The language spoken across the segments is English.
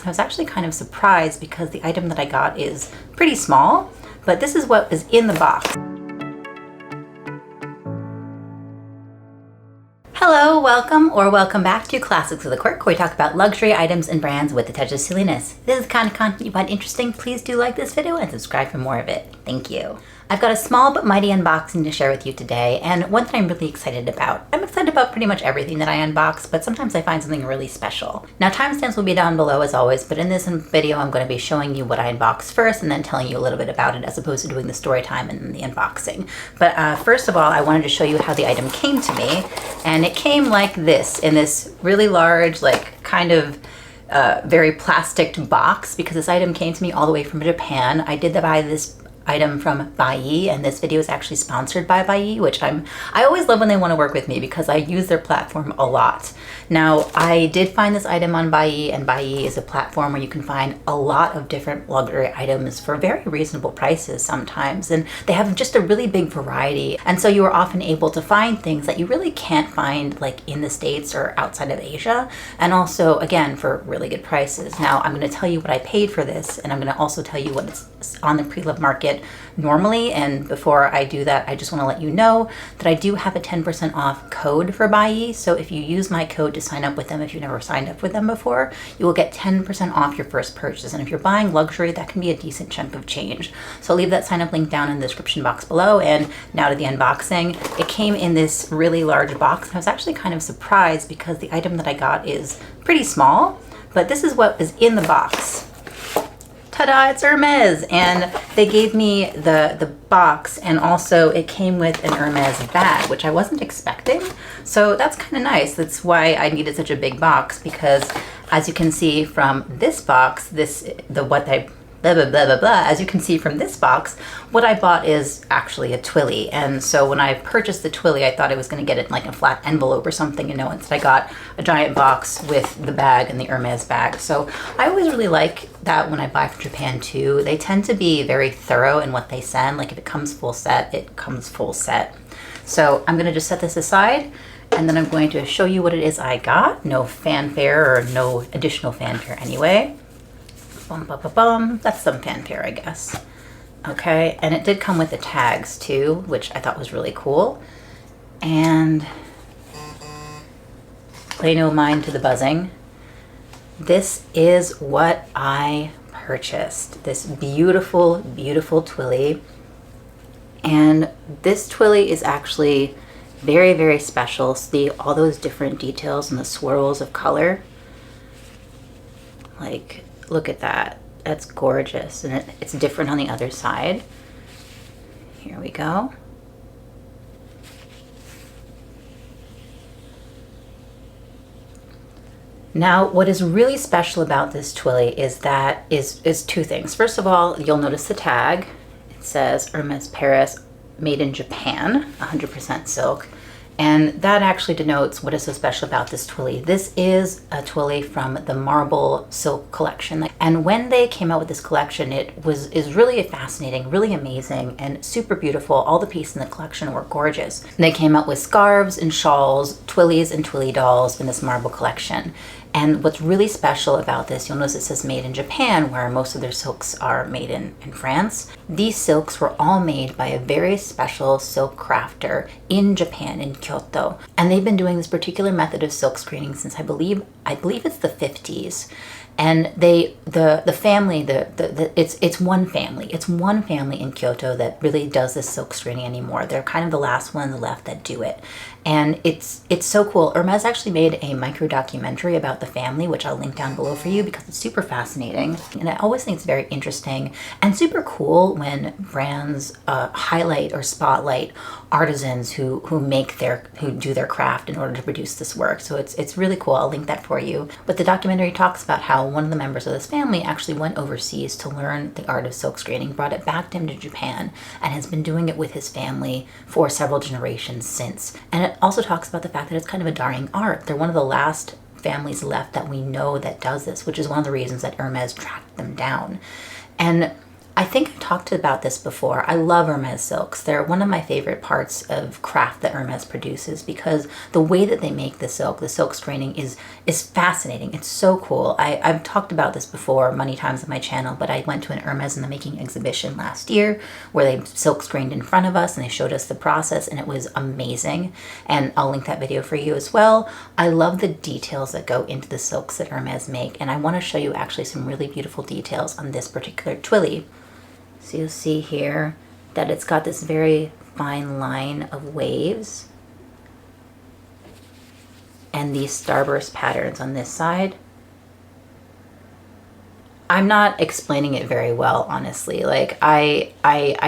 I was actually kind of surprised because the item that I got is pretty small, but this is what is in the box. Hello, welcome back to Classics with a Quirk, where we talk about luxury items and brands with a touch of silliness. If this is the kind of content you find interesting, please do like this video and subscribe for more of it. Thank you. I've got a small but mighty unboxing to share with you today, and one that I'm really excited about. I'm excited about pretty much everything that I unbox, but sometimes I find something really special. Now, timestamps will be down below as always, but in this video I'm going to be showing you what I unboxed first and then telling you a little bit about it as opposed to doing the story time and then the unboxing. But first of all, I wanted to show you how the item came to me, and it came like this, in this really large, like kind of very plastic box, because this item came to me all the way from Japan. I did buy this item from Buyee, and this video is actually sponsored by Buyee, which I always love when they want to work with me because I use their platform a lot. Now, I did find this item on Buyee, and Buyee is a platform where you can find a lot of different luxury items for very reasonable prices sometimes, and they have just a really big variety, and so you are often able to find things that you really can't find like in the States or outside of Asia, and also again for really good prices. Now, I'm going to tell you what I paid for this, and I'm going to also tell you what it's on the pre-loved market normally. And before I do that, I just want to let you know that I do have a 10% off code for Buyee. So if you use my code to sign up with them, if you've never signed up with them before, you will get 10% off your first purchase. And if you're buying luxury, that can be a decent chunk of change. So I'll leave that sign up link down in the description box below. And now to the unboxing. It came in this really large box, and I was actually kind of surprised because the item that I got is pretty small, but this is what is in the box. Ta-da, it's Hermes, and they gave me the box, and also it came with an Hermes bag, which I wasn't expecting, so that's kind of nice. That's why I needed such a big box, because as you can see from this box, as you can see from this box, what I bought is actually a Twilly. And so when I purchased the Twilly, I thought I was going to get it in like a flat envelope or something, you know, instead I got a giant box with the bag and the Hermes bag. So I always really like that when I buy from Japan too. They tend to be very thorough in what they send. Like if it comes full set, it comes full set. So I'm going to just set this aside, and then I'm going to show you what it is I got. No fanfare, or no additional fanfare anyway. Bum, bum, bum, bum. That's some fanfare, I guess. Okay, and it did come with the tags too, which I thought was really cool. And pay no mind to the buzzing. This is what I purchased. This beautiful, beautiful Twilly. And this Twilly is actually very, very special. See all those different details and the swirls of color. Like, look at that. That's gorgeous. And it's different on the other side. Here we go. Now, what is really special about this Twilly is two things. First of all, you'll notice the tag. It says Hermes Paris, made in Japan, 100% silk. And that actually denotes what is so special about this Twilly. This is a Twilly from the Marble Silk collection. And when they came out with this collection, is really fascinating, really amazing, and super beautiful. All the pieces in the collection were gorgeous. And they came out with scarves and shawls, Twillys and Twilly dolls in this marble collection. And what's really special about this, you'll notice it says made in Japan, where most of their silks are made in France. These silks were all made by a very special silk crafter in Japan, in Kyoto. And they've been doing this particular method of silk screening since I believe it's the 50s. And the family, it's one family. It's one family in Kyoto that really does this silk screening anymore. They're kind of the last ones left that do it. And it's so cool. Hermes actually made a micro documentary about the family, which I'll link down below for you because it's super fascinating. And I always think it's very interesting and super cool when brands highlight or spotlight artisans who do their craft in order to produce this work. So it's really cool. I'll link that for you. But the documentary talks about how one of the members of this family actually went overseas to learn the art of silk screening, brought it back to him to Japan, and has been doing it with his family for several generations since. And it also talks about the fact that it's kind of a dying art. They're one of the last families left that we know that does this, which is one of the reasons that Hermes tracked them down. And I think I've talked about this before. I love Hermes silks. They're one of my favorite parts of craft that Hermes produces because the way that they make the silk screening is fascinating. It's so cool. I've talked about this before many times on my channel, but I went to an Hermes in the Making exhibition last year where they silk screened in front of us and they showed us the process, and it was amazing. And I'll link that video for you as well. I love the details that go into the silks that Hermes make, and I want to show you actually some really beautiful details on this particular twilly. So you'll see here that it's got this very fine line of waves and these starburst patterns on this side. I'm not explaining it very well, honestly. Like I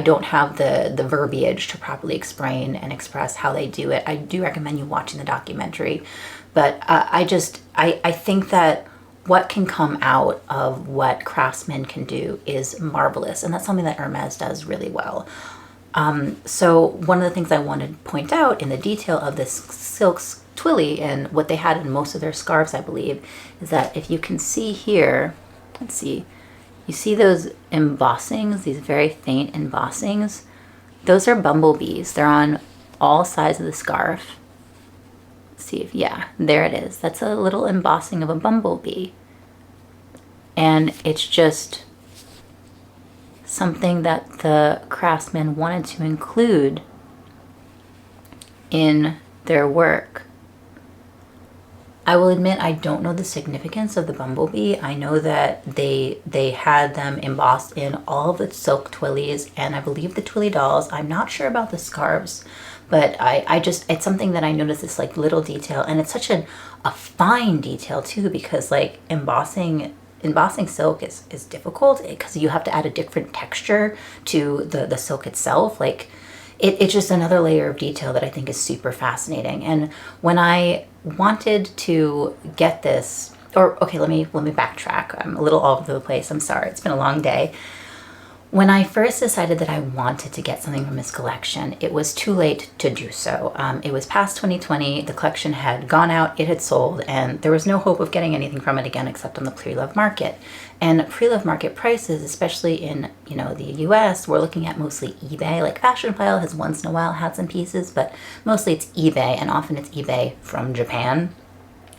don't have the verbiage to properly explain and express how they do it. I do recommend you watching the documentary, but I think that what can come out of what craftsmen can do is marvelous, and that's something that Hermes does really well. So one of the things I want to point out in the detail of this silk twilly and what they had in most of their scarves, I believe, is that if you can see here, let's see, you see those embossings, these very faint embossings? Those are bumblebees. They're on all sides of the scarf. See if, yeah, there it is. That's a little embossing of a bumblebee. And it's just something that the craftsmen wanted to include in their work. I will admit I don't know the significance of the bumblebee. I know that they had them embossed in all of the silk twillies, and I believe the twilly dolls. I'm not sure about the scarves, but I just, it's something that I noticed, this like little detail, and it's such a fine detail too, because like embossing silk is difficult because you have to add a different texture to the silk itself. Like it's just another layer of detail that I think is super fascinating. And when I wanted to get this, or okay, let me backtrack. I'm a little all over the place. I'm sorry. It's been a long day. When I first decided that I wanted to get something from this collection, it was too late to do so. It was past 2020, the collection had gone out, it had sold, and there was no hope of getting anything from it again except on the pre-loved market. And pre-loved market prices, especially in the US, we're looking at mostly eBay. Like Fashionphile has once in a while had some pieces, but mostly it's eBay, and often it's eBay from Japan.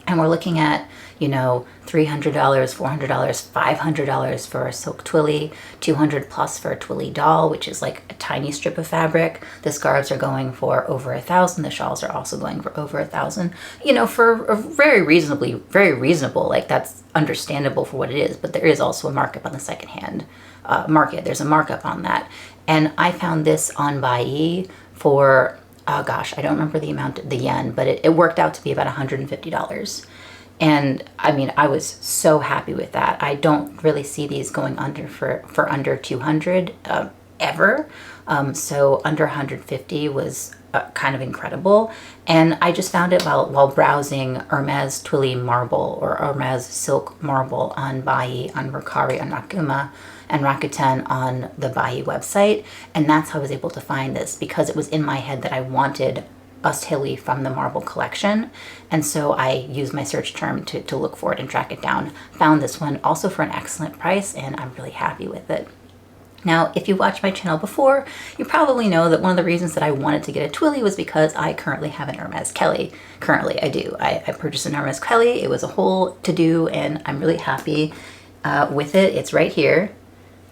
And we're looking at, $300, $400, $500 for a silk twilly, $200 plus for a twilly doll, which is like a tiny strip of fabric. The scarves are going for over $1,000. The shawls are also going for over $1,000. For a very reasonable, like that's understandable for what it is, but there is also a markup on the secondhand market. There's a markup on that. And I found this on Buyee for, oh gosh, I don't remember the amount, the yen, but it worked out to be about $150. And I mean, I was so happy with that. I don't really see these going under for under 200 ever. So under 150 was kind of incredible. And I just found it while browsing Hermes Twilly Marble or Hermes Silk Marble on Buyee, on Mercari, on Rakuma, and Rakuten on the Buyee website. And that's how I was able to find this, because it was in my head that I wanted a twilly from the marble collection. And so I used my search term to look for it and track it down. Found this one also for an excellent price, and I'm really happy with it. Now, if you watched my channel before, you probably know that one of the reasons that I wanted to get a twilly was because I currently have an Hermes Kelly. Currently, I do. I purchased an Hermes Kelly. It was a whole to-do, and I'm really happy with it. It's right here.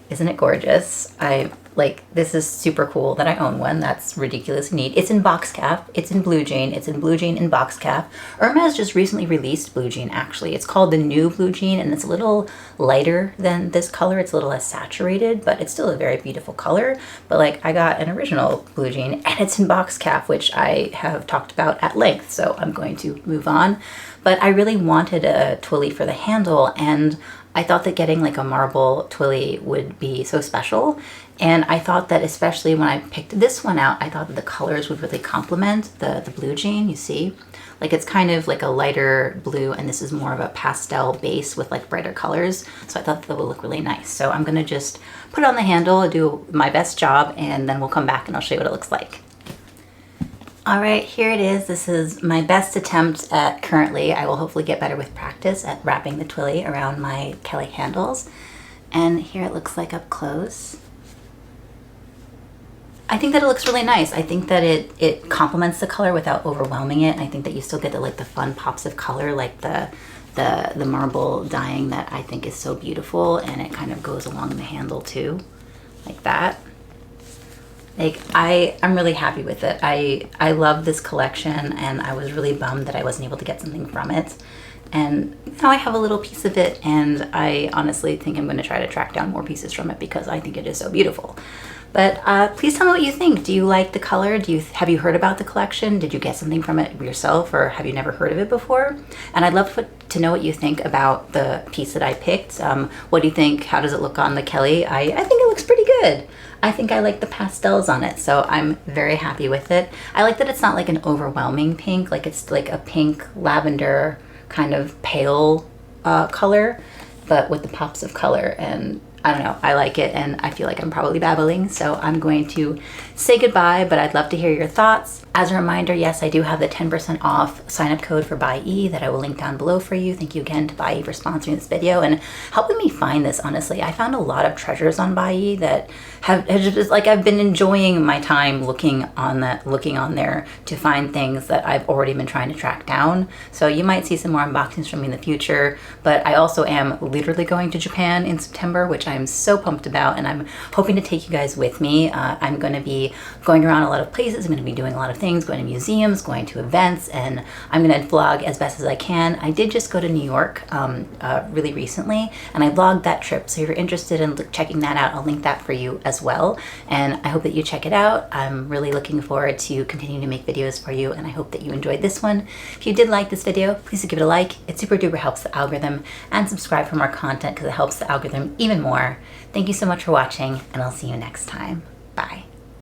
Isn't it gorgeous? This is super cool that I own one. That's ridiculously neat. It's in box cap. It's in blue jean. It's in blue jean in box cap. Hermes just recently released blue jean, actually. It's called the new blue jean, and it's a little lighter than this color. It's a little less saturated, but it's still a very beautiful color. But I got an original blue jean, and it's in box cap, which I have talked about at length, so I'm going to move on. But I really wanted a twilly for the handle, and I thought that getting a marble twilly would be so special. And I thought that especially when I picked this one out, I thought that the colors would really complement the blue jean, you see? It's kind of like a lighter blue, and this is more of a pastel base with brighter colors. So I thought that would look really nice. So I'm gonna just put it on the handle, do my best job, and then we'll come back and I'll show you what it looks like. All right, here it is. This is my best attempt at currently. I will hopefully get better with practice at wrapping the twilly around my Kelly handles. And here it looks like up close. I think that it looks really nice. I think that it complements the color without overwhelming it. I think that you still get the fun pops of color, like the marble dyeing that I think is so beautiful, and it kind of goes along the handle too, like that. Like I'm really happy with it. I love this collection, and I was really bummed that I wasn't able to get something from it. And now I have a little piece of it, and I honestly think I'm going to try to track down more pieces from it because I think it is so beautiful. But please tell me what you think. Do you like the color? Have you heard about the collection? Did you get something from it yourself, or have you never heard of it before? And I'd love to know what you think about the piece that I picked. What do you think? How does it look on the Kelly? I think it looks pretty good. I think I like the pastels on it, so I'm very happy with it. I like that it's not like an overwhelming pink, like it's like a pink lavender kind of pale color, but with the pops of color. And I don't know, I like it, and I feel like I'm probably babbling, so I'm going to say goodbye, but I'd love to hear your thoughts. As a reminder, yes, I do have the 10% off sign-up code for BuyE that I will link down below for you. Thank you again to BuyE for sponsoring this video and helping me find this, honestly. I found a lot of treasures on BuyE that have just, like, I've been enjoying my time looking on there to find things that I've already been trying to track down. So you might see some more unboxings from me in the future, but I also am literally going to Japan in September, which I'm so pumped about, and I'm hoping to take you guys with me. I'm going to be going around a lot of places. I'm going to be doing a lot of things, going to museums, going to events, and I'm going to vlog as best as I can. I did just go to New York really recently, and I vlogged that trip, so if you're interested in checking that out, I'll link that for you as well, and I hope that you check it out. I'm really looking forward to continuing to make videos for you, and I hope that you enjoyed this one. If you did like this video, please give it a like. It super duper helps the algorithm, and subscribe for more content because it helps the algorithm even more. Thank you so much for watching, and I'll see you next time. Bye.